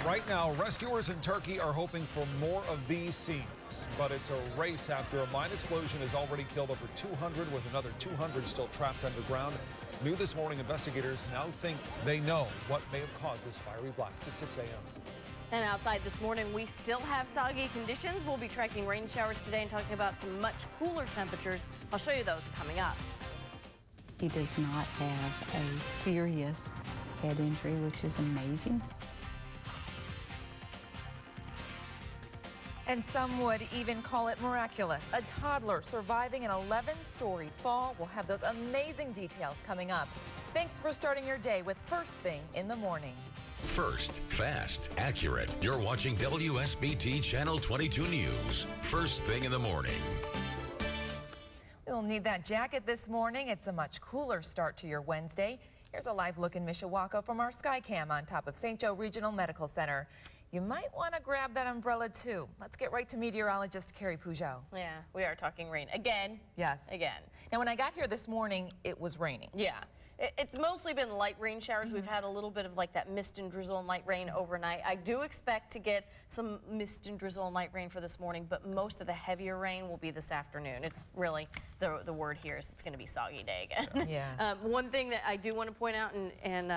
Right now, rescuers in Turkey are hoping for more of these scenes, but it's a race after a mine explosion has already killed over 200, with another 200 still trapped underground. New this morning, investigators now think they know what may have caused this fiery blast at 6 a.m. And outside this morning, we still have soggy conditions. We'll be tracking rain showers today and talking about some much cooler temperatures. I'll show you those coming up. He does not have a serious head injury, which is amazing. And some would even call it miraculous. A toddler surviving an 11-story fall. We'll have those amazing details coming up. Thanks for starting your day with First Thing in the Morning. First, fast, accurate. You're watching WSBT Channel 22 News. First Thing in the Morning. You'll need that jacket this morning. It's a much cooler start to your Wednesday. Here's a live look in Mishawaka from our Skycam on top of St. Joe Regional Medical Center. You might want to grab that umbrella too. Let's get right to meteorologist Carrie Peugeot. Yeah, we are talking rain again. Yes. Again. Now, when I got here this morning, it was raining. Yeah. It's mostly been light rain showers. We've had a little bit of like that mist and drizzle and light rain overnight. I do expect to get some mist and drizzle and light rain for this morning, but most of the heavier rain will be this afternoon. It really, the word here is it's going to be soggy day again. Yeah. One thing that I do want to point out, and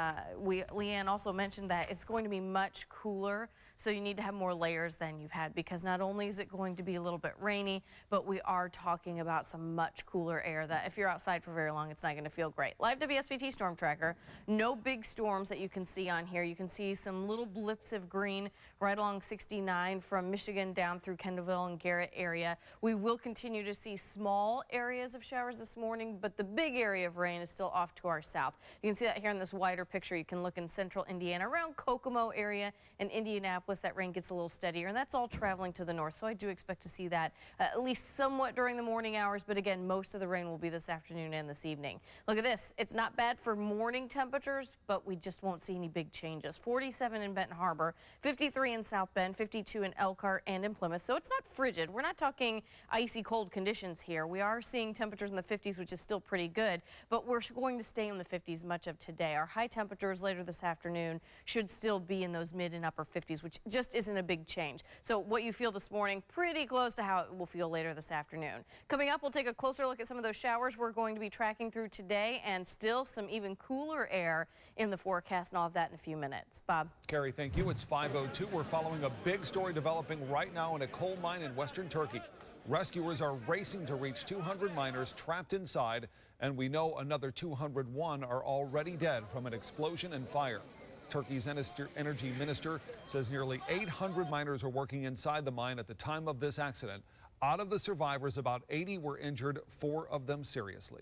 Leanne also mentioned that it's going to be much cooler, so you need to have more layers than you've had, because not only is it going to be a little bit rainy, but we are talking about some much cooler air that if you're outside for very long, it's not going to feel great. Live WSBT Storm Tracker. No big storms that you can see on here. You can see some little blips of green right along 69 from Michigan down through Kendallville and Garrett area. We will continue to see small areas of showers this morning, but the big area of rain is still off to our south. You can see that here in this wider picture. You can look in central Indiana, around Kokomo area and Indianapolis. That rain gets a little steadier, and that's all traveling to the north, so I do expect to see that at least somewhat during the morning hours, but again, most of the rain will be this afternoon and this evening. Look at this. It's not bad for morning temperatures, but we just won't see any big changes. 47 in Benton Harbor, 53 in South Bend, 52 in Elkhart and in Plymouth, so it's not frigid. We're not talking icy cold conditions here. We are seeing temperatures in the 50s, which is still pretty good, but we're going to stay in the 50s much of today. Our high temperatures later this afternoon should still be in those mid and upper 50s, which just isn't a big change. So what you feel this morning, pretty close to how it will feel later this afternoon. Coming up, we'll take a closer look at some of those showers we're going to be tracking through today, and still some even cooler air in the forecast, and all of that in a few minutes. Bob. Carrie, thank you. It's 5:02. We're following a big story developing right now in a coal mine in western Turkey. Rescuers are racing to reach 200 miners trapped inside, and we know another 201 are already dead from an explosion and fire. Turkey's energy minister says nearly 800 miners were working inside the mine at the time of this accident. Out of the survivors, about 80 were injured, 4 of them seriously.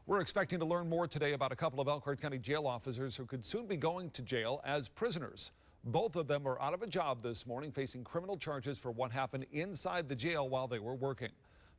We're expecting to learn more today about a couple of Elkhart County jail officers who could soon be going to jail as prisoners. Both of them are out of a job this morning, facing criminal charges for what happened inside the jail while they were working.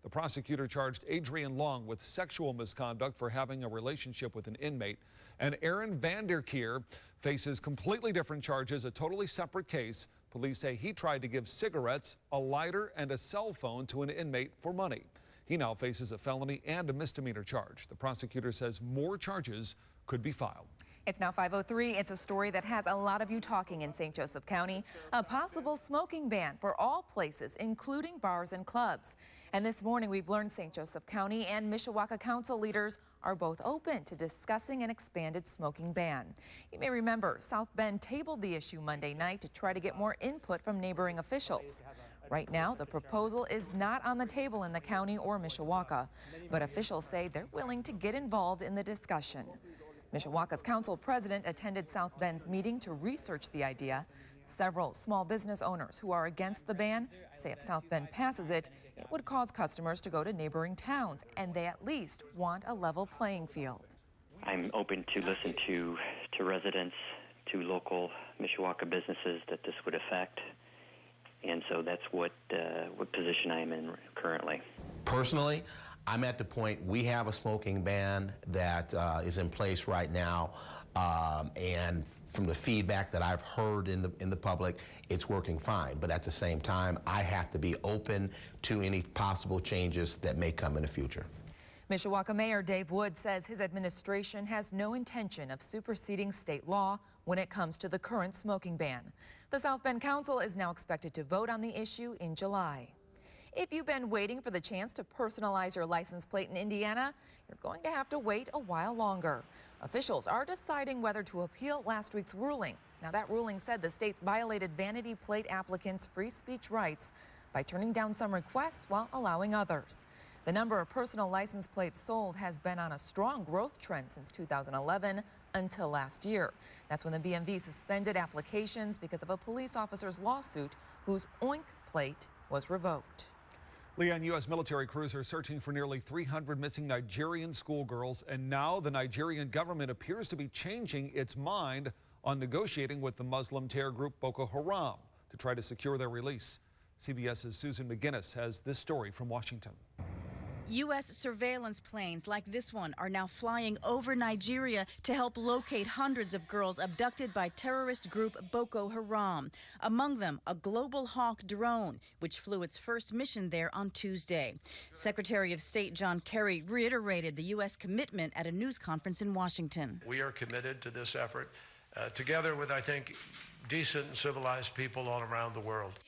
The prosecutor charged Adrian Long with sexual misconduct for having a relationship with an inmate. And Aaron Vanderkeer faces completely different charges, a totally separate case. Police say he tried to give cigarettes, a lighter, and a cell phone to an inmate for money. He now faces a felony and a misdemeanor charge. The prosecutor says more charges could be filed. It's now 5:03. It's a story that has a lot of you talking in St. Joseph County. A possible smoking ban for all places, including bars and clubs. And this morning, we've learned St. Joseph County and Mishawaka Council leaders are both open to discussing an expanded smoking ban. You may remember South Bend tabled the issue Monday night to try to get more input from neighboring officials. Right now, the proposal is not on the table in the county or Mishawaka, but officials say they're willing to get involved in the discussion. Mishawaka's council president attended South Bend's meeting to research the idea. Several small business owners who are against the ban say if South Bend passes it, it would cause customers to go to neighboring towns, and they at least want a level playing field. I'm open to listen to residents, to local Mishawaka businesses that this would affect, and so that's what position I am in currently. Personally, I'm at the point we have a smoking ban that is in place right now, and from the feedback that I've heard in the public, it's working fine. But at the same time, I have to be open to any possible changes that may come in the future. Mishawaka Mayor Dave Wood says his administration has no intention of superseding state law when it comes to the current smoking ban. The South Bend Council is now expected to vote on the issue in July. If you've been waiting for the chance to personalize your license plate in Indiana, you're going to have to wait a while longer. Officials are deciding whether to appeal last week's ruling. Now, that ruling said the states violated vanity plate applicants' free speech rights by turning down some requests while allowing others. The number of personal license plates sold has been on a strong growth trend since 2011 until last year. That's when the BMV suspended applications because of a police officer's lawsuit whose OINC plate was revoked. Leanne, U.S. military crews are searching for nearly 300 missing Nigerian schoolgirls, and now the Nigerian government appears to be changing its mind on negotiating with the Muslim terror group Boko Haram to try to secure their release. CBS's Susan McGinnis has this story from Washington. U.S. surveillance planes like this one are now flying over Nigeria to help locate hundreds of girls abducted by terrorist group Boko Haram. Among them, a Global Hawk drone, which flew its first mission there on Tuesday. Secretary of State John Kerry reiterated the U.S. commitment at a news conference in Washington. We are committed to this effort, together with, I think, decent and civilized people all around the world.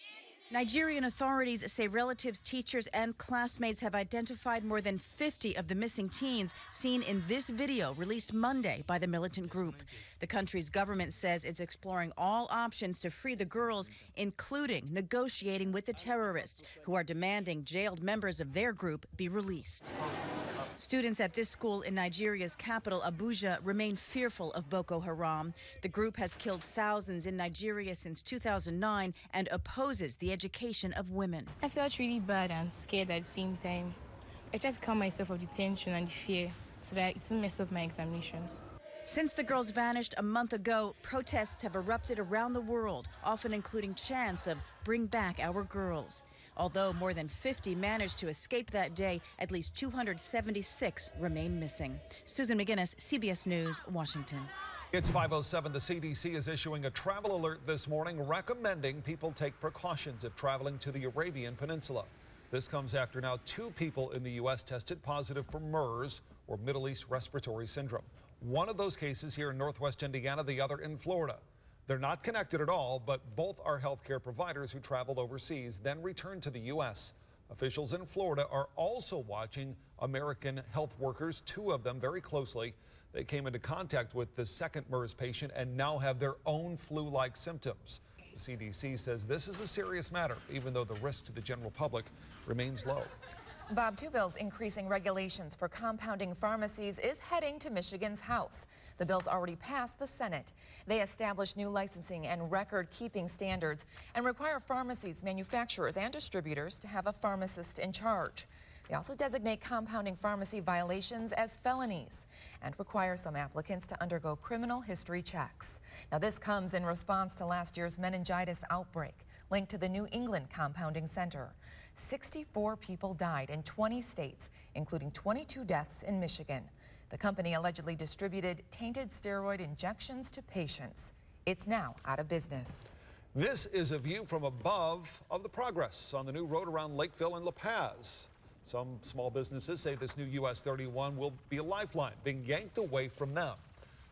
Nigerian authorities say relatives, teachers, and classmates have identified more than 50 of the missing teens seen in this video released Monday by the militant group. The country's government says it's exploring all options to free the girls, including negotiating with the terrorists, who are demanding jailed members of their group be released. Students at this school in Nigeria's capital, Abuja, remain fearful of Boko Haram. The group has killed thousands in Nigeria since 2009 and opposes the education of women. I felt really bad and scared at the same time. I tried to calm myself of the tension and the fear so that it wouldn't mess up my examinations. Since the girls vanished a month ago, protests have erupted around the world, often including chants of "Bring back our girls." Although more than 50 managed to escape that day, at least 276 remain missing. Susan McGinnis, CBS News, Washington. It's 5:07. The CDC is issuing a travel alert this morning recommending people take precautions if traveling to the Arabian Peninsula. This comes after now 2 people in the U.S. tested positive for MERS, or Middle East Respiratory Syndrome. One of those cases here in Northwest Indiana, the other in Florida. They're not connected at all, but both are healthcare providers who traveled overseas, then returned to the U.S. Officials in Florida are also watching American health workers, 2 of them, very closely. They came into contact with the second MERS patient and now have their own flu-like symptoms. The CDC says this is a serious matter, even though the risk to the general public remains low. Bob, 2 bills increasing regulations for compounding pharmacies is heading to Michigan's House. The bills already passed the Senate. They establish new licensing and record-keeping standards and require pharmacies, manufacturers, and distributors to have a pharmacist in charge. They also designate compounding pharmacy violations as felonies and require some applicants to undergo criminal history checks. Now, this comes in response to last year's meningitis outbreak linked to the New England Compounding Center. 64 people died in 20 states, including 22 deaths in Michigan. The company allegedly distributed tainted steroid injections to patients. It's now out of business. This is a view from above of the progress on the new road around Lakeville and La Paz. Some small businesses say this new US 31 will be a lifeline, being yanked away from them.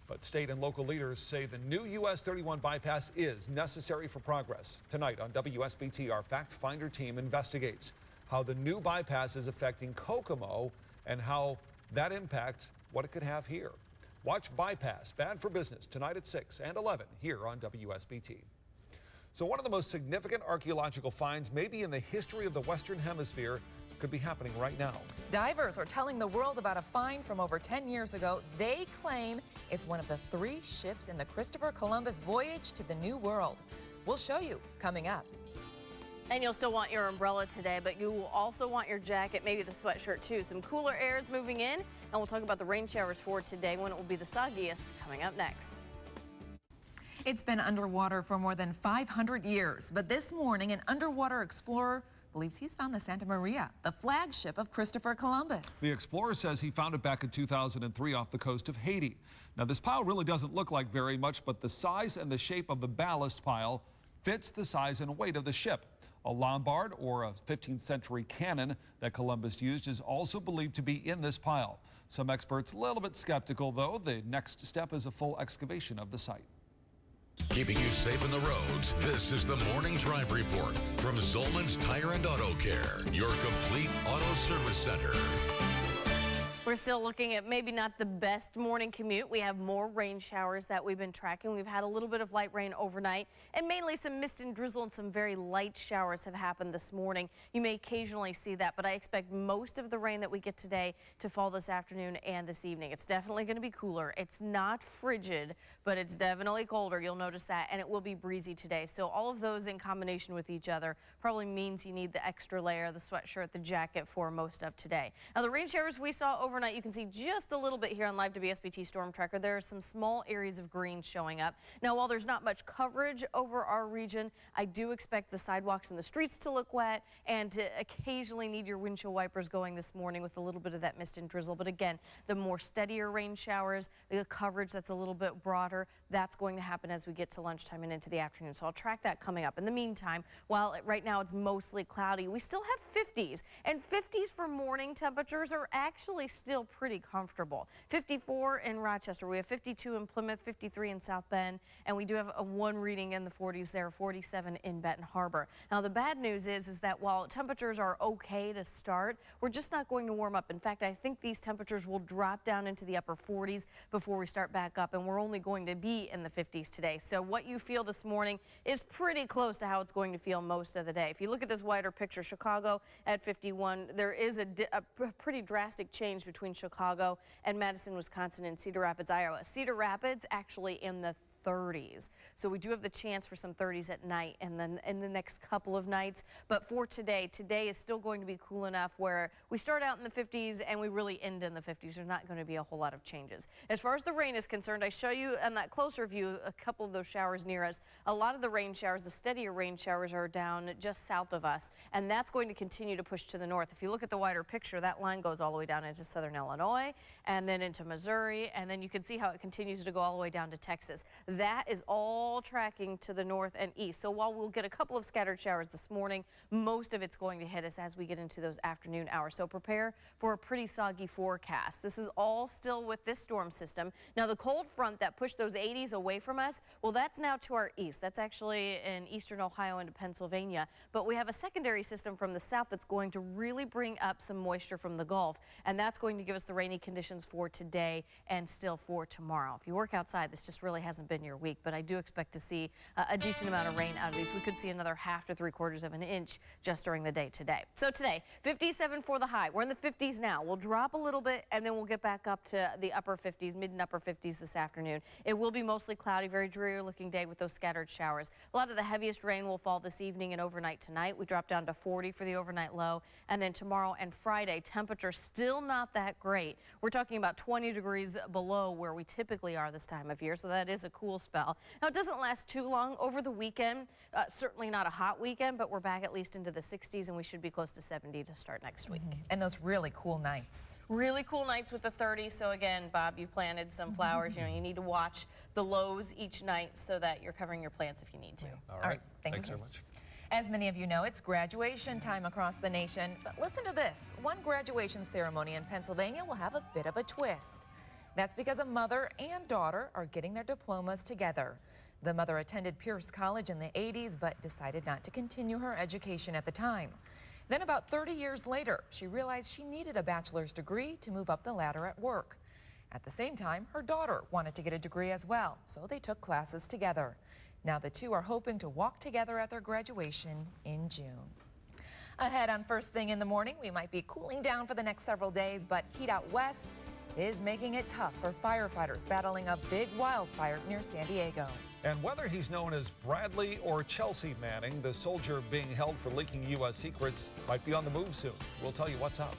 But state and local leaders say the new US 31 bypass is necessary for progress. Tonight on WSBT, our fact finder team investigates how the new bypass is affecting Kokomo and how that impacts what it could have here. Watch Bypass, Bad for Business, tonight at 6 and 11 here on WSBT. So one of the most significant archaeological finds maybe in the history of the Western Hemisphere could be happening right now. Divers are telling the world about a find from over 10 years ago. They claim it's one of the 3 ships in the Christopher Columbus voyage to the New World. We'll show you coming up. And you'll still want your umbrella today, but you will also want your jacket, maybe the sweatshirt too. Some cooler air is moving in, and we'll talk about the rain showers for today when it will be the soggiest coming up next. It's been underwater for more than 500 years, but this morning an underwater explorer believes he's found the Santa Maria, the flagship of Christopher Columbus. The explorer says he found it back in 2003 off the coast of Haiti. Now, this pile really doesn't look like very much, but the size and the shape of the ballast pile fits the size and weight of the ship. A Lombard, or a 15th century cannon that Columbus used, is also believed to be in this pile. Some experts a little bit skeptical, though. The next step is a full excavation of the site. Keeping you safe on the roads, this is the Morning Drive Report from Zolman's Tire and Auto Care, your complete auto service center. We're still looking at maybe not the best morning commute. We have more rain showers that we've been tracking. We've had a little bit of light rain overnight, and mainly some mist and drizzle and some very light showers have happened this morning. You may occasionally see that, but I expect most of the rain that we get today to fall this afternoon and this evening. It's definitely going to be cooler. It's not frigid, but it's definitely colder. You'll notice that, and it will be breezy today. So all of those in combination with each other probably means you need the extra layer, the sweatshirt, the jacket for most of today. Now, the rain showers we saw overnight, you can see just a little bit here on live WSBT Storm Tracker. There are some small areas of green showing up. Now, while there's not much coverage over our region, I do expect the sidewalks and the streets to look wet and to occasionally need your windshield wipers going this morning with a little bit of that mist and drizzle. But again, the more steadier rain showers, the coverage that's a little bit broader, that's going to happen as we get to lunchtime and into the afternoon. So I'll track that coming up. In the meantime, while right now it's mostly cloudy, we still have 50s, and 50s for morning temperatures are actually still pretty comfortable. 54 in Rochester, we have 52 in Plymouth, 53 in South Bend, and we do have a one reading in the 40s there, 47 in Benton Harbor. Now, the bad news is that while temperatures are okay to start, we're just not going to warm up. In fact, I think these temperatures will drop down into the upper 40s before we start back up, and we're only going to be in the 50s today. So what you feel this morning is pretty close to how it's going to feel most of the day. If you look at this wider picture, Chicago at 51, there is a pretty drastic change between Chicago and Madison, Wisconsin, and Cedar Rapids, Iowa. Cedar Rapids actually in the 30s. So we do have the chance for some 30s at night and then in the next couple of nights. But for today is still going to be cool enough where we start out in the 50s and we really end in the 50s. There's not going to be a whole lot of changes. As far as the rain is concerned, I show you on that closer view a couple of those showers near us. A lot of the rain showers, the steadier rain showers, are down just south of us, and that's going to continue to push to the north. If you look at the wider picture, that line goes all the way down into southern Illinois and then into Missouri, and then you can see how it continues to go all the way down to Texas. That is all tracking to the north and east. So while we'll get a couple of scattered showers this morning, most of it's going to hit us as we get into those afternoon hours. So prepare for a pretty soggy forecast. This is all still with this storm system. Now, the cold front that pushed those 80s away from us, well, that's now to our east. That's actually in eastern Ohio into Pennsylvania. But we have a secondary system from the south that's going to really bring up some moisture from the Gulf, and that's going to give us the rainy conditions for today and still for tomorrow. If you work outside, this just really hasn't been your week, but I do expect to see a decent amount of rain out of these. We could see another half to 3/4 of an inch just during the day today. So today, 57 for the high. We're in the 50s now. We'll drop a little bit, and then we'll get back up to the upper 50s, mid and upper 50s this afternoon. It will be mostly cloudy, very dreary looking day with those scattered showers. A lot of the heaviest rain will fall this evening and overnight tonight. We drop down to 40 for the overnight low, and then tomorrow and Friday, temperatures still not that great. We're talking about 20 degrees below where we typically are this time of year, so that is a cool spell. Now, it doesn't last too long over the weekend. Certainly not a hot weekend, but we're back at least into the 60s, and we should be close to 70 to start next week. And those really cool nights. Really cool nights with the 30s. So again, Bob, you planted some flowers. You know, you need to watch the lows each night so that you're covering your plants if you need to. All right. Thanks so much. As many of you know, it's graduation time across the nation. But listen to this. One graduation ceremony in Pennsylvania will have a bit of a twist. That's because a mother and daughter are getting their diplomas together. The mother attended Pierce College in the 80s, but decided not to continue her education at the time. Then about 30 years later, she realized she needed a bachelor's degree to move up the ladder at work. At the same time, her daughter wanted to get a degree as well, so they took classes together. Now the two are hoping to walk together at their graduation in June. Ahead on First Thing in the Morning, we might be cooling down for the next several days, but heat out west is making it tough for firefighters battling a big wildfire near San Diego. And whether he's known as Bradley or Chelsea Manning, the soldier being held for leaking U.S. secrets might be on the move soon. We'll tell you what's up.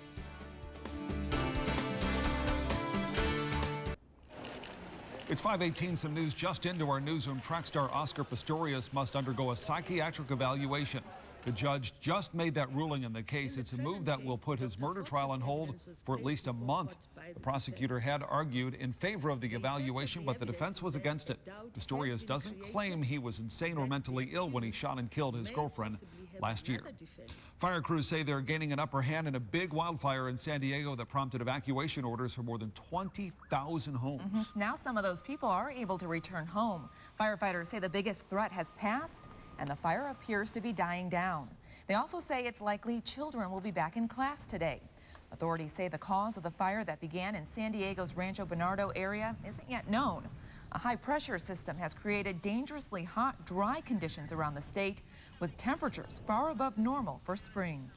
It's 5:18. Some news just into our newsroom. Track star Oscar Pistorius must undergo a psychiatric evaluation. The judge just made that ruling in the case. It's a move that will put his murder trial on hold for at least a month. The prosecutor had argued in favor of the evaluation, but the defense was against it. Pistorius doesn't claim he was insane or mentally ill when he shot and killed his girlfriend. last year. Fire crews say they're gaining an upper hand in a big wildfire in San Diego that prompted evacuation orders for more than 20,000 homes. Now some of those people are able to return home. Firefighters say the biggest threat has passed and the fire appears to be dying down. They also say it's likely children will be back in class today. Authorities say the cause of the fire that began in San Diego's Rancho Bernardo area isn't yet known. A high-pressure system has created dangerously hot, dry conditions around the state, with temperatures far above normal for spring.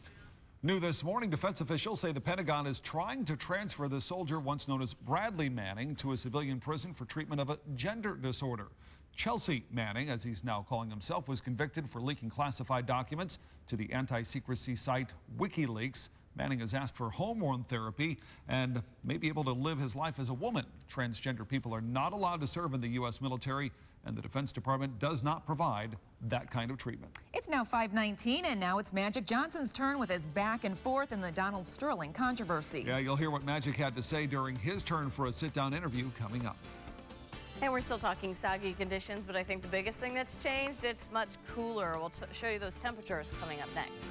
New this morning, defense officials say the Pentagon is trying to transfer the soldier once known as Bradley Manning to a civilian prison for treatment of a gender disorder. Chelsea Manning, as he's now calling himself, was convicted for leaking classified documents to the anti-secrecy site WikiLeaks. Manning has asked for hormone therapy and may be able to live his life as a woman. Transgender people are not allowed to serve in the U.S. military, and the Defense Department does not provide that kind of treatment. It's now 5:19, and now it's Magic Johnson's turn with his back and forth in the Donald Sterling controversy. Yeah, you'll hear what Magic had to say during his turn for a sit-down interview coming up. And we're still talking soggy conditions, but I think the biggest thing that's changed, it's much cooler. We'll show you those temperatures coming up next.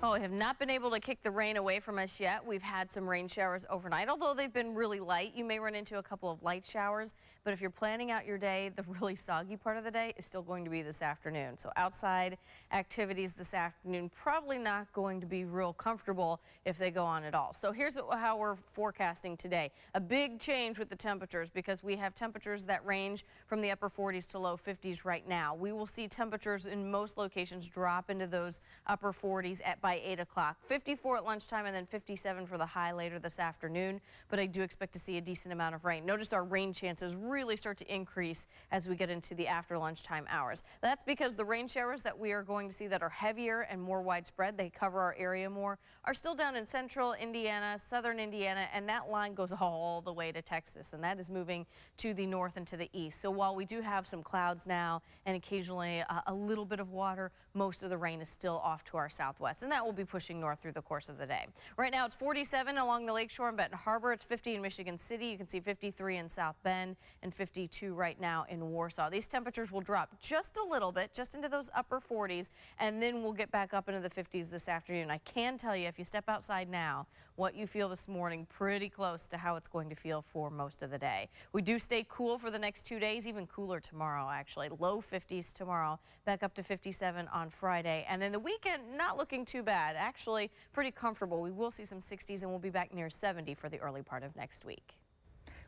Well, we have not been able to kick the rain away from us yet. We've had some rain showers overnight, although they've been really light. You may run into a couple of light showers, but if you're planning out your day, the really soggy part of the day is still going to be this afternoon. So outside activities this afternoon, probably not going to be real comfortable if they go on at all. So here's how we're forecasting today. A big change with the temperatures because we have temperatures that range from the upper 40s to low 50s right now. We will see temperatures in most locations drop into those upper 40s by 8 o'clock. 54 at lunchtime and then 57 for the high later this afternoon. But I do expect to see a decent amount of rain. Notice our rain chances really start to increase as we get into the after lunchtime hours. That's because the rain showers that we are going to see that are heavier and more widespread, they cover our area more, are still down in central Indiana, southern Indiana, and that line goes all the way to Texas, and that is moving to the north and to the east. So while we do have some clouds now and occasionally a little bit of water, most of the rain is still off to our southwest, and that will be pushing north through the course of the day. Right now it's 47 along the lakeshore in Benton Harbor. It's 50 in Michigan City. You can see 53 in South Bend and 52 right now in Warsaw. These temperatures will drop just a little bit, just into those upper 40s, and then we'll get back up into the 50s this afternoon. I can tell you, if you step outside now, what you feel this morning, pretty close to how it's going to feel for most of the day. We do stay cool for the next 2 days, even cooler tomorrow, actually. Low 50s tomorrow, back up to 57 on Friday. And then the weekend, not looking too bad. Actually, pretty comfortable. We will see some 60s, and we'll be back near 70 for the early part of next week.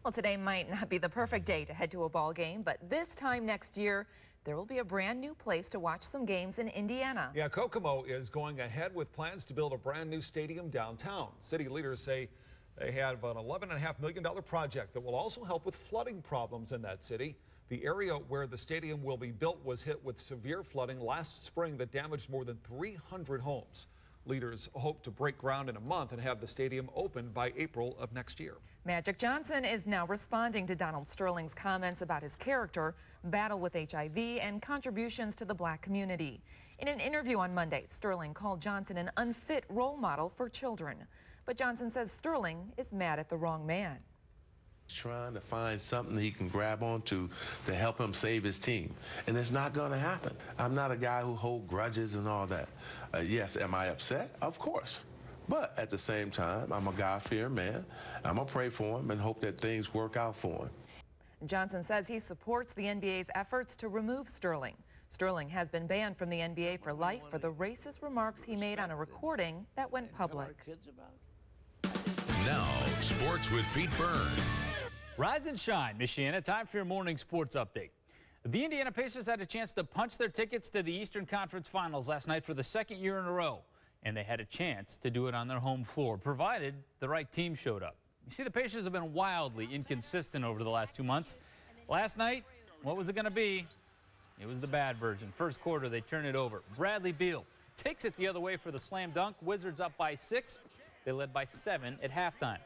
Well, today might not be the perfect day to head to a ball game, but this time next year, there will be a brand new place to watch some games in Indiana. Yeah, Kokomo is going ahead with plans to build a brand new stadium downtown. City leaders say they have an $11.5 million project that will also help with flooding problems in that city. The area where the stadium will be built was hit with severe flooding last spring that damaged more than 300 homes. Leaders hope to break ground in a month and have the stadium open by April of next year. Magic Johnson is now responding to Donald Sterling's comments about his character, battle with HIV, and contributions to the black community. In an interview on Monday, Sterling called Johnson an unfit role model for children. But Johnson says Sterling is mad at the wrong man. Trying to find something he can grab onto to help him save his team. And it's not going to happen. I'm not a guy who holds grudges and all that. Yes, am I upset? Of course. But at the same time, I'm a God-fearing man. I'm going to pray for him and hope that things work out for him. Johnson says he supports the NBA's efforts to remove Sterling. Sterling has been banned from the NBA for life for the racist remarks he made on a recording that went public. Now, sports with Pete Byrne. Rise and shine, Michiana. Time for your morning sports update. The Indiana Pacers had a chance to punch their tickets to the Eastern Conference Finals last night for the second year in a row. And they had a chance to do it on their home floor, provided the right team showed up. You see, the Pacers have been wildly inconsistent over the last 2 months. Last night, what was it going to be? It was the bad version. First quarter, they turn it over. Bradley Beal takes it the other way for the slam dunk. Wizards up by 6. They led by 7 at halftime.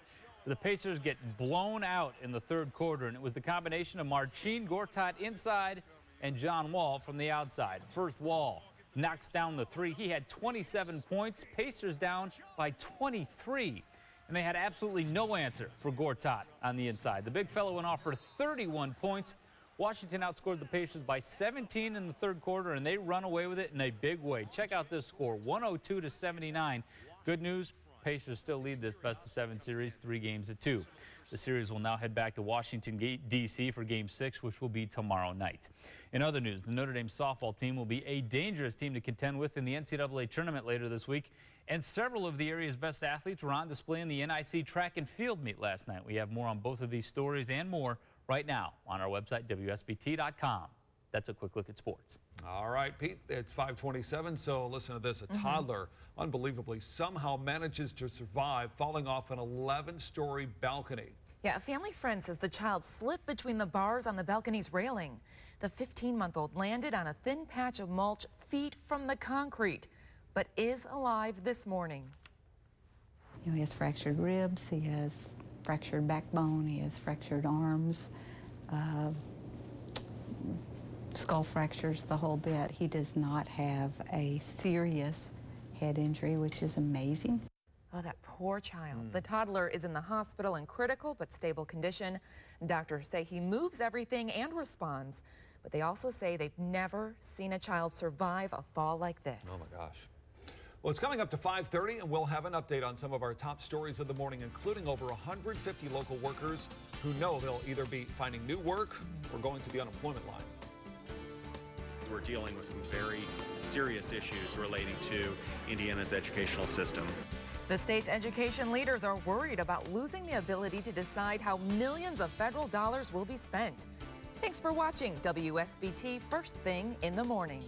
The Pacers get blown out in the third quarter, and it was the combination of Marcin Gortat inside and John Wall from the outside. First, Wall knocks down the three. He had 27 points. Pacers down by 23. And they had absolutely no answer for Gortat on the inside. The big fellow went off for 31 points. Washington outscored the Pacers by 17 in the third quarter, and they run away with it in a big way. Check out this score, 102-79. Good news, Pacers still lead this best-of-7 series 3-2. The series will now head back to Washington, D.C. for Game 6, which will be tomorrow night. In other news, the Notre Dame softball team will be a dangerous team to contend with in the NCAA tournament later this week. And several of the area's best athletes were on display in the NIC track and field meet last night. We have more on both of these stories and more right now on our website, WSBT.com. That's a quick look at sports. All right, Pete, it's 5:27, so listen to this. A toddler, unbelievably, somehow manages to survive falling off an 11-story balcony. Yeah, a family friend says the child slipped between the bars on the balcony's railing. The 15-month-old landed on a thin patch of mulch feet from the concrete, but is alive this morning. You know, he has fractured ribs, he has fractured backbone, he has fractured arms, skull fractures, the whole bit. He does not have a serious head injury, which is amazing. Oh, that poor child. The toddler is in the hospital in critical but stable condition. Doctors say he moves everything and responds, but they also say they've never seen a child survive a fall like this. Oh my gosh. Well, it's coming up to 5:30, and we'll have an update on some of our top stories of the morning, including over 150 local workers who know they'll either be finding new work or going to the unemployment line. We're dealing with some very serious issues relating to Indiana's educational system. The state's education leaders are worried about losing the ability to decide how millions of federal dollars will be spent. Thanks for watching WSBT First Thing in the Morning.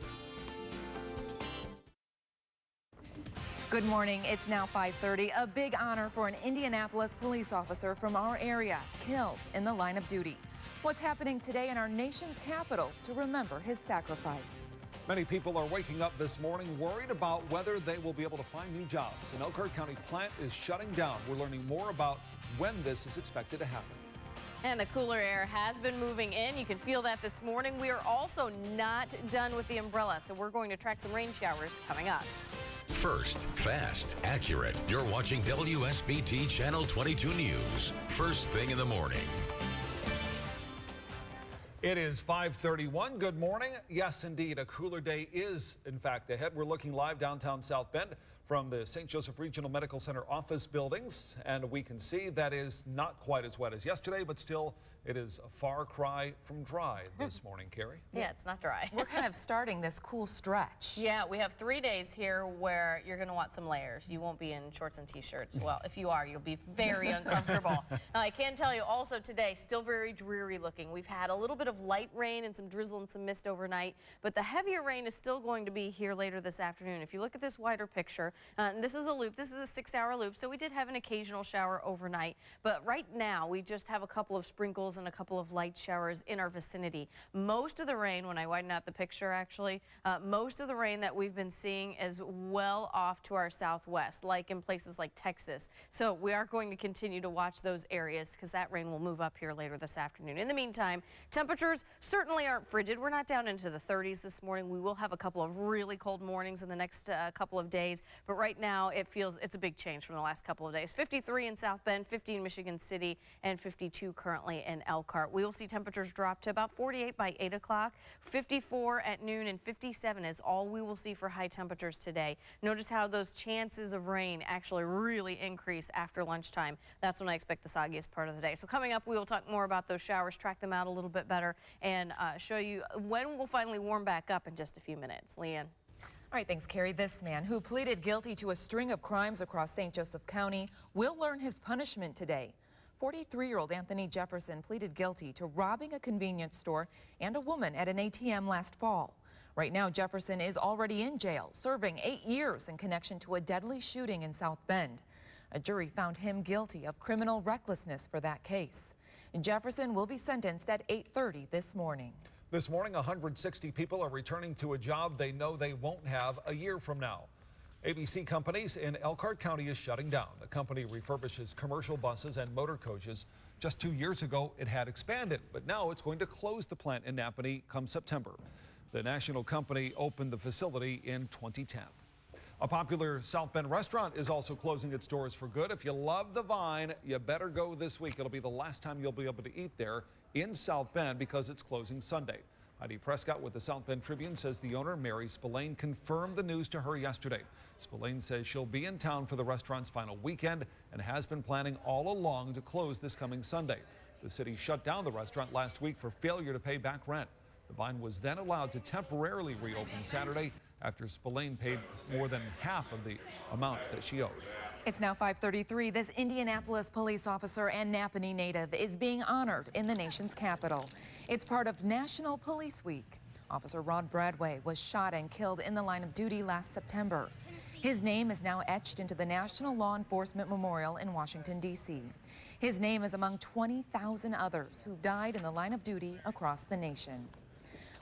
Good morning. It's now 5:30. A big honor for an Indianapolis police officer from our area killed in the line of duty. What's happening today in our nation's capital to remember his sacrifice? Many people are waking up this morning worried about whether they will be able to find new jobs. An Elkhart County plant is shutting down. We're learning more about when this is expected to happen. And the cooler air has been moving in. You can feel that this morning. We are also not done with the umbrella, so we're going to track some rain showers coming up. First, fast, accurate. You're watching WSBT Channel 22 News. First thing in the morning. It is 5:31. Good morning. Yes, indeed, a cooler day is, in fact, ahead. We're looking live downtown South Bend from the St. Joseph Regional Medical Center office buildings, and we can see that is not quite as wet as yesterday, but still it is a far cry from dry this morning, Carrie. Yeah, it's not dry. We're kind of starting this cool stretch. Yeah, we have 3 days here where you're going to want some layers. You won't be in shorts and t-shirts. Well, if you are, you'll be very uncomfortable. Now, I can tell you also today, still very dreary looking. We've had a little bit of light rain and some drizzle and some mist overnight, but the heavier rain is still going to be here later this afternoon. If you look at this wider picture, and this is a loop. This is a 6-hour loop, so we did have an occasional shower overnight, but right now we just have a couple of sprinkles and a couple of light showers in our vicinity. Most of the rain, when I widen out the picture actually, most of the rain that we've been seeing is well off to our southwest, like in places like Texas. So we are going to continue to watch those areas because that rain will move up here later this afternoon. In the meantime, temperatures certainly aren't frigid. We're not down into the 30s this morning. We will have a couple of really cold mornings in the next couple of days, but right now it's a big change from the last couple of days. 53 in South Bend, 50 in Michigan City, and 52 currently in Elkhart. We will see temperatures drop to about 48 by 8 o'clock. 54 at noon and 57 is all we will see for high temperatures today. Notice how those chances of rain actually really increase after lunchtime. That's when I expect the soggiest part of the day. So coming up, we will talk more about those showers, track them out a little bit better, and show you when we'll finally warm back up in just a few minutes. Leanne. All right, thanks, Carrie. This man, who pleaded guilty to a string of crimes across St. Joseph County, will learn his punishment today. 43-year-old Anthony Jefferson pleaded guilty to robbing a convenience store and a woman at an ATM last fall. Right now, Jefferson is already in jail, serving 8 years in connection to a deadly shooting in South Bend. A jury found him guilty of criminal recklessness for that case. Jefferson will be sentenced at 8:30 this morning. This morning, 160 people are returning to a job they know they won't have a year from now. ABC Companies in Elkhart County is shutting down. The company refurbishes commercial buses and motor coaches. Just 2 years ago, it had expanded, but now it's going to close the plant in Napanee come September. The national company opened the facility in 2010. A popular South Bend restaurant is also closing its doors for good. If you love the Vine, you better go this week. It'll be the last time you'll be able to eat there in South Bend because it's closing Sunday. Heidi Prescott with the South Bend Tribune says the owner, Mary Spillane, confirmed the news to her yesterday. Spillane says she'll be in town for the restaurant's final weekend and has been planning all along to close this coming Sunday. The city shut down the restaurant last week for failure to pay back rent. The Vine was then allowed to temporarily reopen Saturday after Spillane paid more than half of the amount that she owed. It's now 5:33. This Indianapolis police officer and Napanee native is being honored in the nation's capital. It's part of National Police Week. Officer Rod Bradway was shot and killed in the line of duty last September. His name is now etched into the National Law Enforcement Memorial in Washington, D.C. His name is among 20,000 others who died in the line of duty across the nation.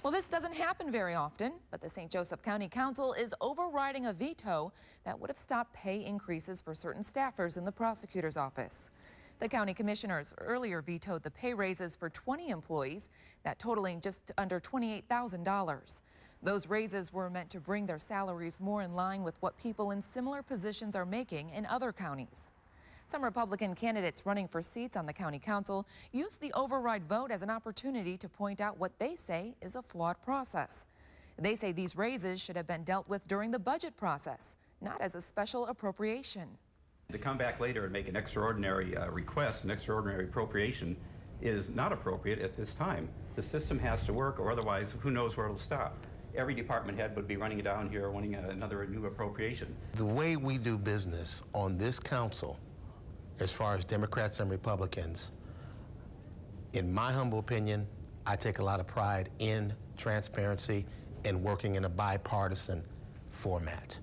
Well, this doesn't happen very often, but the St. Joseph County Council is overriding a veto that would have stopped pay increases for certain staffers in the prosecutor's office. The county commissioners earlier vetoed the pay raises for 20 employees, that totaling just under $28,000. Those raises were meant to bring their salaries more in line with what people in similar positions are making in other counties. Some Republican candidates running for seats on the county council used the override vote as an opportunity to point out what they say is a flawed process. They say these raises should have been dealt with during the budget process, not as a special appropriation. To come back later and make an extraordinary request, an extraordinary appropriation, is not appropriate at this time. The system has to work, or otherwise, who knows where it'll stop. Every department head would be running down here wanting another new appropriation. The way we do business on this council, as far as Democrats and Republicans, in my humble opinion, I take a lot of pride in transparency and working in a bipartisan format.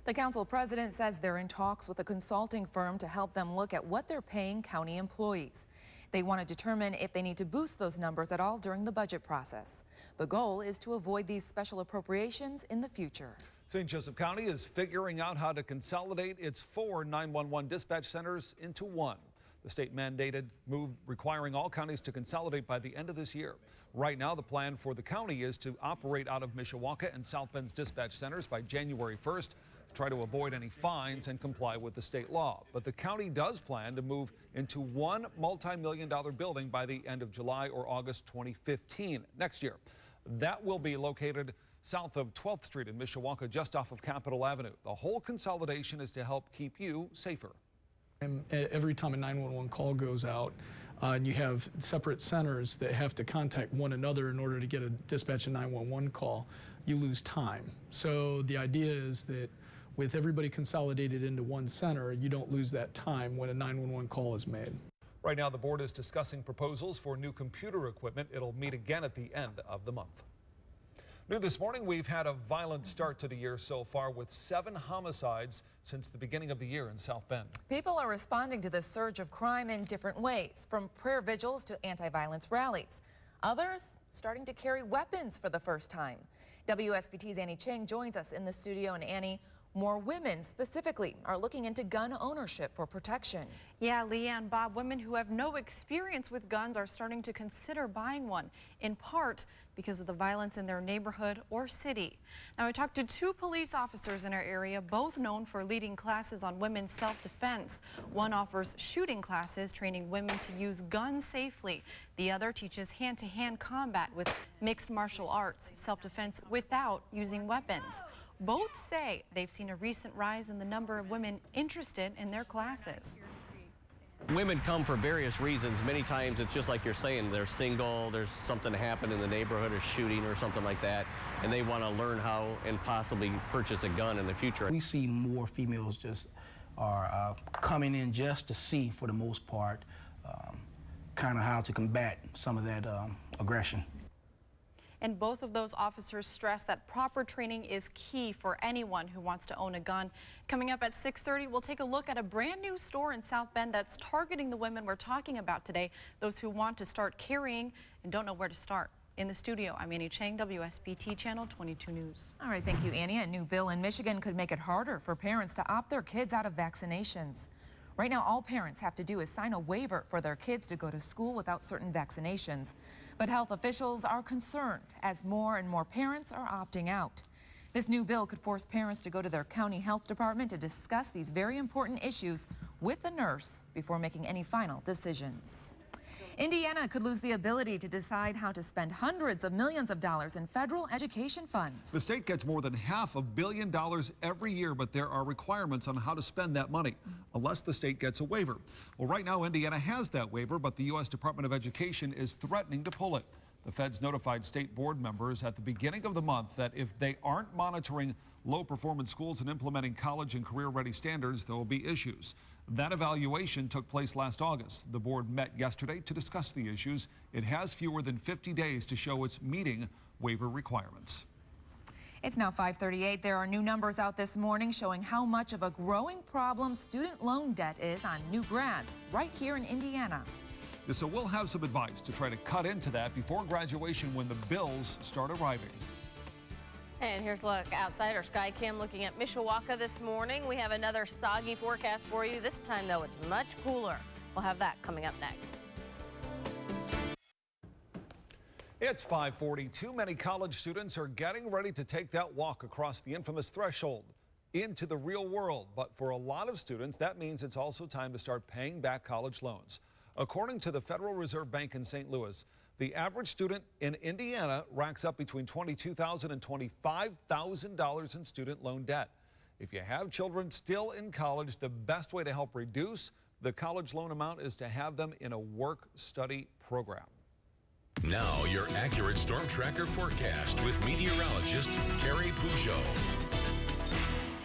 The council president says they're in talks with a consulting firm to help them look at what they're paying county employees. They want to determine if they need to boost those numbers at all during the budget process. The goal is to avoid these special appropriations in the future. St. Joseph County is figuring out how to consolidate its 4 911 dispatch centers into one. The state mandated move requiring all counties to consolidate by the end of this year. Right now, the plan for the county is to operate out of Mishawaka and South Bend's dispatch centers by January 1st, try to avoid any fines and comply with the state law. But the county does plan to move into one multi-million-dollar building by the end of July or August 2015 next year. That will be located south of 12th Street in Mishawaka, just off of Capitol Avenue. The whole consolidation is to help keep you safer. And every time a 911 call goes out, and you have separate centers that have to contact one another in order to get a dispatch a 911 call, you lose time. So the idea is that with everybody consolidated into one center, you don't lose that time when a 911 call is made. Right now, the board is discussing proposals for new computer equipment. It'll meet again at the end of the month. New this morning, we've had a violent start to the year so far, with 7 homicides since the beginning of the year in South Bend. People are responding to this surge of crime in different ways, from prayer vigils to anti-violence rallies. Others starting to carry weapons for the first time. WSBT's Annie Chang joins us in the studio. And Annie, more women specifically are looking into gun ownership for protection. Yeah, Leanne, Bob, women who have no experience with guns are starting to consider buying one, in part because of the violence in their neighborhood or city. Now, I talked to 2 police officers in our area, both known for leading classes on women's self-defense. One offers shooting classes, training women to use guns safely. The other teaches hand-to-hand combat with mixed martial arts, self-defense without using weapons. Both say they've seen a recent rise in the number of women interested in their classes. Women come for various reasons. Many times it's just like you're saying, they're single, there's something happened in the neighborhood, a shooting or something like that, and they want to learn how and possibly purchase a gun in the future. We see more females just are coming in just to see, for the most part, kind of how to combat some of that aggression. And both of those officers stress that proper training is key for anyone who wants to own a gun. Coming up at 6:30, we'll take a look at a brand new store in South Bend that's targeting the women we're talking about today, those who want to start carrying and don't know where to start. In the studio, I'm Annie Chang, WSBT Channel 22 News. All right, thank you, Annie. A new bill in Michigan could make it harder for parents to opt their kids out of vaccinations. Right now, all parents have to do is sign a waiver for their kids to go to school without certain vaccinations. But health officials are concerned as more and more parents are opting out. This new bill could force parents to go to their county health department to discuss these very important issues with the nurse before making any final decisions. Indiana could lose the ability to decide how to spend hundreds of millions of dollars in federal education funds. The state gets more than $500 million every year, but there are requirements on how to spend that money, unless the state gets a waiver. Well, right now, Indiana has that waiver, but the U.S. Department of Education is threatening to pull it. The feds notified state board members at the beginning of the month that if they aren't monitoring low-performance schools and implementing college and career-ready standards, there will be issues. That evaluation took place last August. The board met yesterday to discuss the issues. It has fewer than 50 days to show it's meeting waiver requirements. It's now 5:38. There are new numbers out this morning showing how much of a growing problem student loan debt is on new grads right here in Indiana. So we'll have some advice to try to cut into that before graduation when the bills start arriving. And here's a look outside our sky cam looking at Mishawaka this morning. We have another soggy forecast for you. This time, though, it's much cooler. We'll have that coming up next. It's 5:42. Many college students are getting ready to take that walk across the infamous threshold into the real world. But for a lot of students, that means it's also time to start paying back college loans. According to the Federal Reserve Bank in St. Louis, the average student in Indiana racks up between $22,000 and $25,000 in student loan debt. If you have children still in college, the best way to help reduce the college loan amount is to have them in a work-study program. Now, your accurate storm tracker forecast with meteorologist Carrie Peugeot.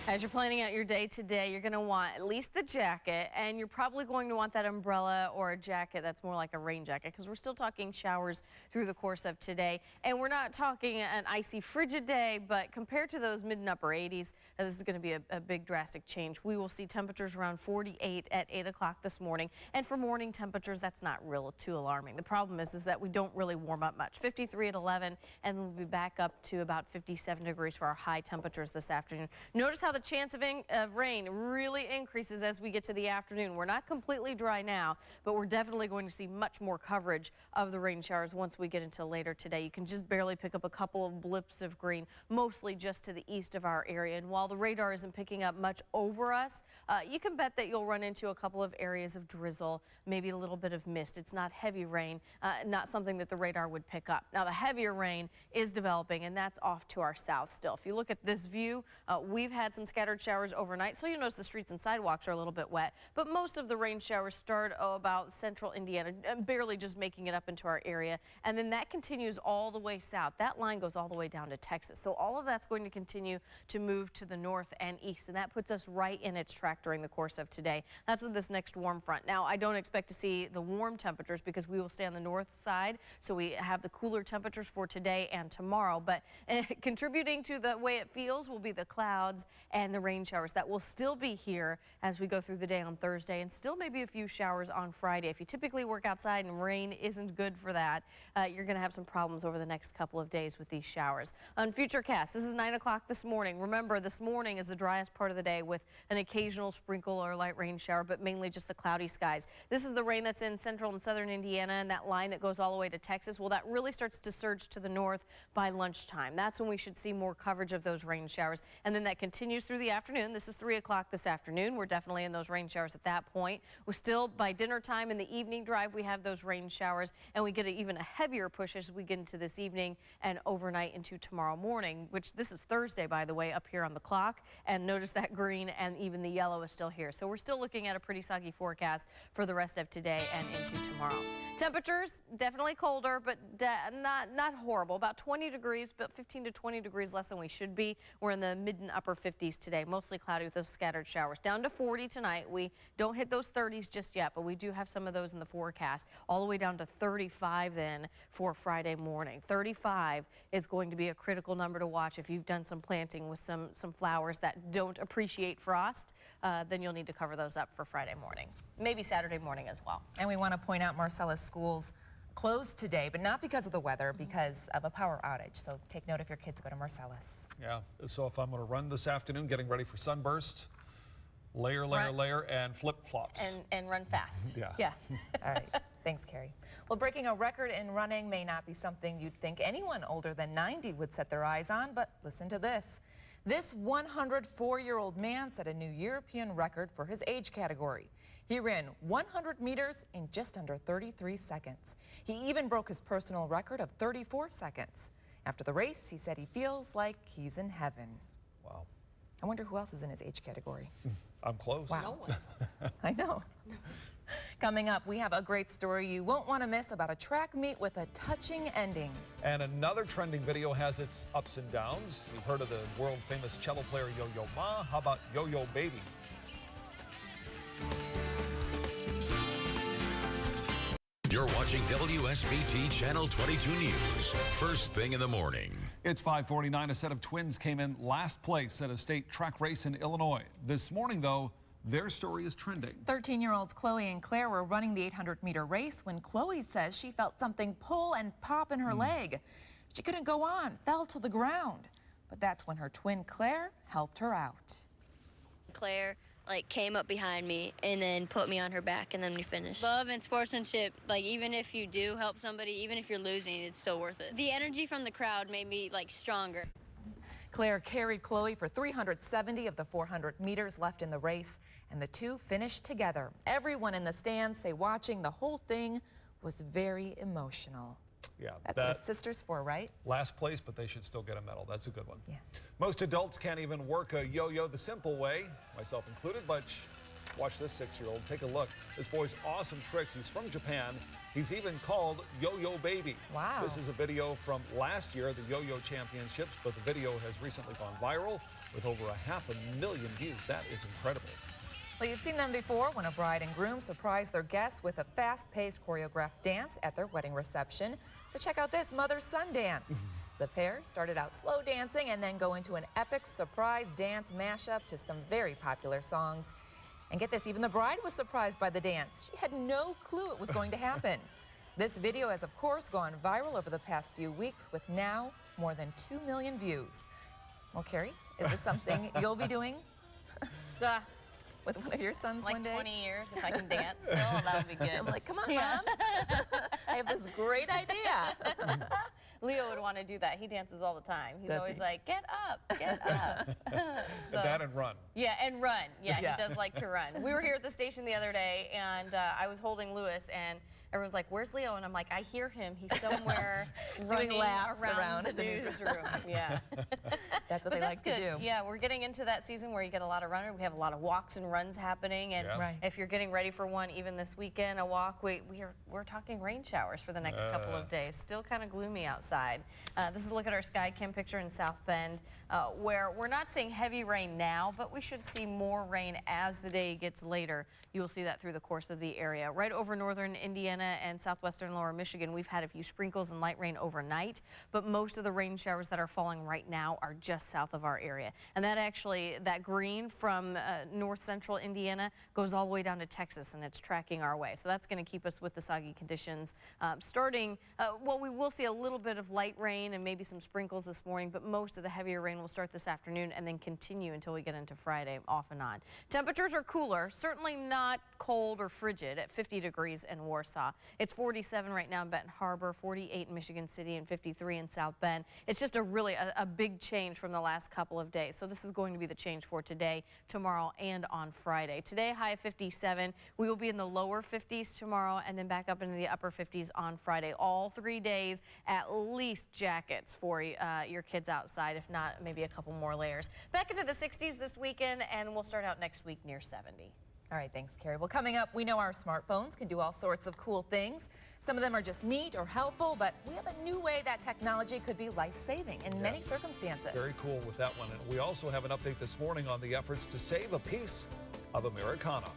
As you're planning out your day today, you're going to want at least the jacket, and you're probably going to want that umbrella or a jacket that's more like a rain jacket, because we're still talking showers through the course of today. And we're not talking an icy, frigid day, but compared to those mid and upper 80s, this is going to be a big drastic change. We will see temperatures around 48 at 8 o'clock this morning. And for morning temperatures, that's not real too alarming. The problem is that we don't really warm up much. 53 at 11, and we'll be back up to about 57 degrees for our high temperatures this afternoon. Notice how the chance of rain really increases as we get to the afternoon. We're not completely dry now, but we're definitely going to see much more coverage of the rain showers once we get into later today. You can just barely pick up a couple of blips of green, mostly just to the east of our area. And while the radar isn't picking up much over us, you can bet that you'll run into a couple of areas of drizzle, maybe a little bit of mist. It's not heavy rain, not something that the radar would pick up. Now, the heavier rain is developing, and that's off to our south still. If you look at this view, we've had some scattered showers overnight, so you'll notice the streets and sidewalks are a little bit wet. But most of the rain showers start about central Indiana, barely just making it up into our area. And then that continues all the way south. That line goes all the way down to Texas. So all of that's going to continue to move to the north and east, and that puts us right in its track during the course of today. That's with this next warm front. Now, I don't expect to see the warm temperatures because we will stay on the north side, so we have the cooler temperatures for today and tomorrow. But contributing to the way it feels will be the clouds and the rain showers that will still be here as we go through the day on Thursday, and still maybe a few showers on Friday. If you typically work outside and rain isn't good for that, you're going to have some problems over the next couple of days with these showers. On Futurecast, this is 9 o'clock this morning. Remember, this morning is the driest part of the day with an occasional sprinkle or light rain shower, but mainly just the cloudy skies. This is the rain that's in central and southern Indiana, and that line that goes all the way to Texas. Well, that really starts to surge to the north by lunchtime. That's when we should see more coverage of those rain showers, and then that continues through the afternoon. This is 3 o'clock this afternoon. We're definitely in those rain showers at that point. We're still by dinner time in the evening drive. We have those rain showers, and we get even a heavier push as we get into this evening and overnight into tomorrow morning, which this is Thursday, by the way, up here on the clock. And notice that green and even the yellow is still here. So we're still looking at a pretty soggy forecast for the rest of today and into tomorrow. Temperatures definitely colder, but not horrible. About 20 degrees, about 15 to 20 degrees less than we should be. We're in the mid and upper 50s today, mostly cloudy with those scattered showers. Down to 40 tonight. We don't hit those 30s just yet, but we do have some of those in the forecast. All the way down to 35 then for Friday morning. 35 is going to be a critical number to watch if you've done some planting with some flowers that don't appreciate frost. Then you'll need to cover those up for Friday morning. Maybe Saturday morning as well. And we want to point out Marcellus schools closed today, but not because of the weather, because of a power outage. So take note if your kids go to Marcellus. Yeah, so if I'm going to run this afternoon, getting ready for sunburst, layer, and flip-flops. And run fast. Yeah. Yeah. All right. Thanks, Carrie. Well, breaking a record in running may not be something you'd think anyone older than 90 would set their eyes on, but listen to this. This 104-year-old man set a new European record for his age category. He ran 100 meters in just under 33 seconds. He even broke his personal record of 34 seconds. After the race, he said he feels like he's in heaven. Wow. I wonder who else is in his age category. I'm close. Wow. I know. Coming up, we have a great story you won't want to miss about a track meet with a touching ending. And another trending video has its ups and downs. You've heard of the world-famous cello player Yo-Yo Ma. How about Yo-Yo Baby? You're watching WSBT Channel 22 News. First thing in the morning. It's 5:49. A set of twins came in last place at a state track race in Illinois. This morning, though, their story is trending. 13-year-olds Chloe and Claire were running the 800-meter race when Chloe says she felt something pull and pop in her leg. She couldn't go on, fell to the ground. But that's when her twin Claire helped her out. Claire came up behind me and then put me on her back, and then we finished. Love and sportsmanship, even if you do help somebody, even if you're losing, it's still worth it. The energy from the crowd made me stronger. Claire carried Chloe for 370 of the 400 meters left in the race, and the two finished together. Everyone in the stands say watching the whole thing was very emotional. Yeah, that's what a sister's for, right? Last place, but they should still get a medal. That's a good one. Yeah. Most adults can't even work a yo-yo the simple way, myself included, but watch this 6-year-old. Take a look. This boy's awesome tricks. He's from Japan. He's even called Yo-Yo Baby. Wow. This is a video from last year, the Yo-Yo Championships, but the video has recently gone viral with over 500,000 views. That is incredible. Well, you've seen them before when a bride and groom surprise their guests with a fast-paced choreographed dance at their wedding reception. But check out this mother-son dance. The pair started out slow dancing and then go into an epic surprise dance mashup to some very popular songs. And get this, even the bride was surprised by the dance. She had no clue it was going to happen. This video has, of course, gone viral over the past few weeks with now more than 2 million views. Well, Carrie, is this something you'll be doing with one of your sons one day? 20 years, if I can dance still, that would be good. I'm like, come on, Mom. I have this great idea. Leo would want to do that. He dances all the time. He's Does always he? like, get up, get up. That and run. Yeah, and run. Yeah, Yeah. he does like to run. We were here at the station the other day, and I was holding Lewis, and everyone's like, where's Leo? And I'm like, I hear him. He's somewhere Doing running laps around the the newsroom. Yeah. That's what But they like good. to do. Yeah, we're getting into that season where you get a lot of running. We have a lot of walks and runs happening, and Yeah. Right. if you're getting ready for one, even this weekend, a walk, we're talking rain showers for the next couple of days. Still kind of gloomy outside. This is a look at our sky cam picture in South Bend, where we're not seeing heavy rain now, but we should see more rain as the day gets later. You will see that through the course of the area. Right over northern Indiana and southwestern lower Michigan, we've had a few sprinkles and light rain overnight, but most of the rain showers that are falling right now are just south of our area. And that green from north central Indiana goes all the way down to Texas, and it's tracking our way. So that's going to keep us with the soggy conditions. We will see a little bit of light rain and maybe some sprinkles this morning, but most of the heavier rain will start this afternoon and then continue until we get into Friday, off and on. Temperatures are cooler, certainly not cold or frigid at 50 degrees in Warsaw. It's 47 right now in Benton Harbor, 48 in Michigan City, and 53 in South Bend. It's just a big change from the last couple of days. So this is going to be the change for today, tomorrow, and on Friday. Today, high of 57. We will be in the lower 50s tomorrow and then back up into the upper 50s on Friday. All 3 days, at least jackets for your kids outside, if not maybe a couple more layers. Back into the 60s this weekend, and we'll start out next week near 70. All right, thanks, Carrie. Well, coming up, we know our smartphones can do all sorts of cool things. Some of them are just neat or helpful, but we have a new way that technology could be life-saving in many circumstances. Very cool with that one. And we also have an update this morning on the efforts to save a piece of Americana.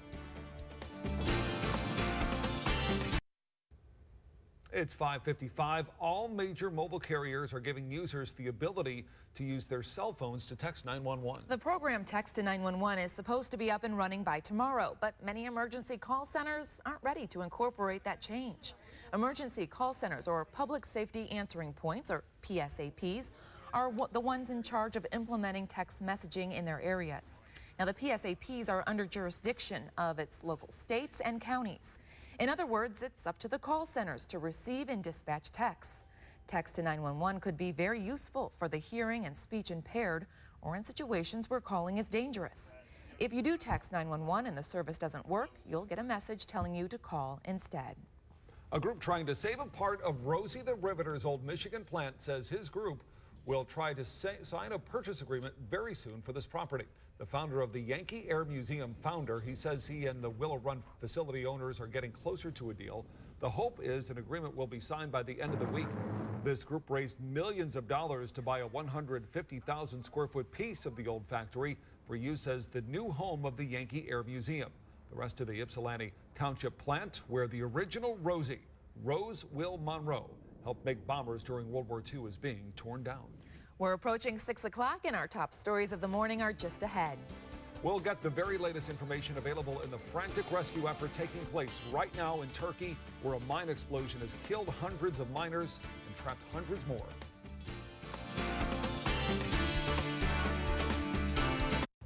It's 5:55. All major mobile carriers are giving users the ability to use their cell phones to text 911. The program Text to 911 is supposed to be up and running by tomorrow, but many emergency call centers aren't ready to incorporate that change. Emergency call centers, or public safety answering points, or PSAPs, are the ones in charge of implementing text messaging in their areas. Now, the PSAPs are under jurisdiction of its local states and counties. In other words, it's up to the call centers to receive and dispatch texts. Text to 911 could be very useful for the hearing and speech impaired or in situations where calling is dangerous. If you do text 911 and the service doesn't work, you'll get a message telling you to call instead. A group trying to save a part of Rosie the Riveter's old Michigan plant says his group will try to sign a purchase agreement very soon for this property. The founder of the Yankee Air Museum he says he and the Willow Run facility owners are getting closer to a deal. The hope is an agreement will be signed by the end of the week. This group raised millions of dollars to buy a 150,000 square foot piece of the old factory for use as the new home of the Yankee Air Museum. The rest of the Ypsilanti Township plant, where the original Rosie, Rose Will Monroe, helped make bombers during World War II, is being torn down. We're approaching 6 o'clock and our top stories of the morning are just ahead. We'll get the very latest information available in the frantic rescue effort taking place right now in Turkey, where a mine explosion has killed hundreds of miners and trapped hundreds more.